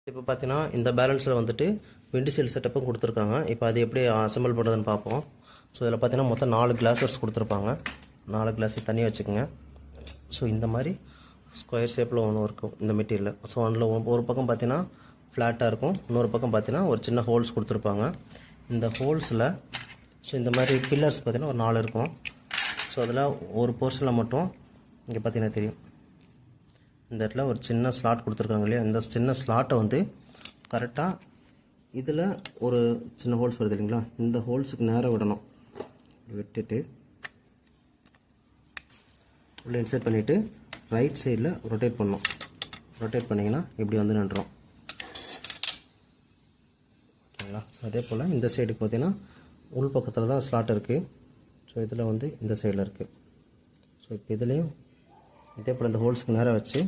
இப்போ பார்த்தீங்கன்னா இந்த பேலன்ஸில் வந்துட்டு விண்டிஷீல்ட் செட்டப்பும் கொடுத்துருக்காங்க. இப்போ அது எப்படி அசம்பிள் பண்ணுறதுன்னு பார்ப்போம். ஸோ இதில் பார்த்தீங்கன்னா மொத்தம் 4 கிளாஸர்ஸ் கொடுத்துருப்பாங்க. 4 கிளாஸ் தனியாக வச்சுக்கோங்க. ஸோ இந்த மாதிரி ஸ்கொயர் ஷேப்பில் ஒன்று இருக்கும் இந்த மெட்டீரியல். ஸோ அதில் ஒரு பக்கம் பார்த்தீங்கன்னா ஃப்ளாட்டாக இருக்கும், இன்னொரு பக்கம் பார்த்தீங்கன்னா ஒரு சின்ன ஹோல்ஸ் கொடுத்துருப்பாங்க. இந்த ஹோல்ஸில் ஸோ இந்த மாதிரி பில்லர்ஸ் பார்த்தீங்கன்னா ஒரு 4 இருக்கும். ஸோ அதில் ஒரு போர்ஷனில் மட்டும் இங்கே பார்த்தீங்கன்னா தெரியும், இந்த இடத்துல ஒரு சின்ன ஸ்லாட் கொடுத்துருக்காங்க இல்லையா, இந்த சின்ன ஸ்லாட்டை வந்து கரெக்டாக இதில் ஒரு சின்ன ஹோல்ஸ் வருது இல்லைங்களா, இந்த ஹோல்ஸுக்கு நேராக விடணும். விட்டுட்டு உள்ளே இன்சர்ட் பண்ணிவிட்டு ரைட் சைடில் ரொட்டேட் பண்ணணும். ரொட்டேட் பண்ணிங்கன்னா இப்படி வந்து நின்றோம். ஓகேங்களா. ஸோ அதே போல் இந்த சைடுக்கு பார்த்தீங்கன்னா உள் பக்கத்தில் தான் ஸ்லாட் இருக்குது. ஸோ இதில் வந்து இந்த சைடில் இருக்குது. ஸோ இப்போ இதுலேயும் இதே போல் இந்த ஹோல்ஸுக்கு நேராக வச்சு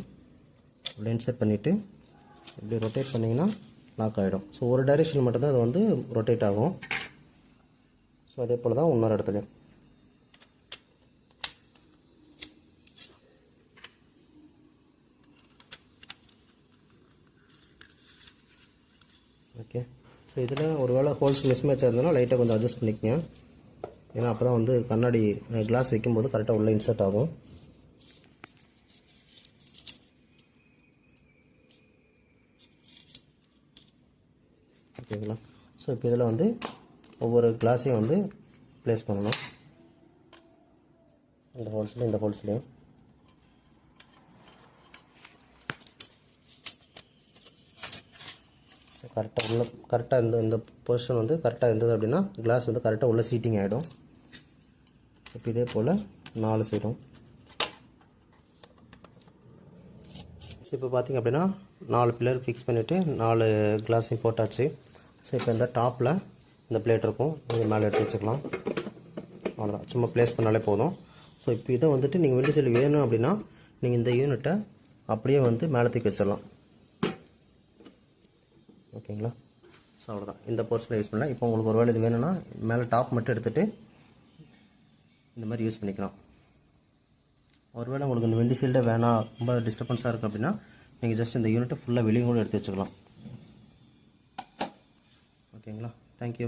உள்ளே இன்சர்ட் பண்ணிவிட்டு இப்படி ரொட்டேட் பண்ணிங்கன்னா லாக் ஆகிடும். ஸோ ஒரு டைரெக்ஷன் மட்டும்தான் அது வந்து ரொட்டேட் ஆகும். ஸோ அதே போல் தான் இன்னொரு இடத்துலையும். ஓகே. ஸோ இதில் ஒரு வேளை ஹோல்ஸ் மிஸ் மேட்சாக இருந்ததுன்னா லைட்டாக கொஞ்சம் அட்ஜஸ்ட் பண்ணிக்கங்க. ஏன்னா அப்போ தான் வந்து கண்ணாடி கிளாஸ் வைக்கும்போது கரெக்டாக உள்ளே இன்சர்ட் ஆகும். ஓகேங்களா. ஸோ இப்போ இதில் வந்து ஒவ்வொரு கிளாஸையும் வந்து ப்ளேஸ் பண்ணணும். இந்த ஹோல்ஸ்லையும் இந்த ஹோல்ஸ்லையும். ஸோ கரெக்டாக இந்த பொசிஷன் வந்து கரெக்டாக இருந்தது அப்படின்னா கிளாஸ் வந்து கரெக்டாக உள்ள சீட்டிங் ஆகிடும். இப்போ இதே போல் 4 சைடும். இப்போ பார்த்திங்க அப்படின்னா 4 பில்லர் ஃபிக்ஸ் பண்ணிவிட்டு 4 கிளாஸையும் போட்டாச்சு. ஸோ இப்போ இந்த டாப்பில் இந்த பிளேட் இருக்கும், இது மேலே எடுத்து வச்சுக்கலாம். அவ்வளோதான், சும்மா ப்ளேஸ் பண்ணாலே போதும். ஸோ இப்போ இதை வந்துட்டு நீங்கள் விண்டிஷீல்ட் வேணும் அப்படின்னா நீங்கள் இந்த யூனிட்டை அப்படியே வந்து மேலே தூக்கி வச்சிடலாம். ஓகேங்களா. ஸோ அவ்வளோதான், இந்த போர்ஷனை யூஸ் பண்ணலாம். இப்போ உங்களுக்கு ஒரு வேளை இது வேணும்னா மேலே டாப் மட்டும் எடுத்துகிட்டு இந்த மாதிரி யூஸ் பண்ணிக்கலாம். ஒருவேளை உங்களுக்கு இந்த விண்டிஷீல்டே வேணாம், ரொம்ப டிஸ்டர்பன்ஸாக இருக்குது அப்படின்னா நீங்கள் ஜஸ்ட் இந்த யூனிட்டை ஃபுல்லாக வெளியே கூட எடுத்து வச்சுக்கலாம். ஓகேங்களா. தேங்க்யூ.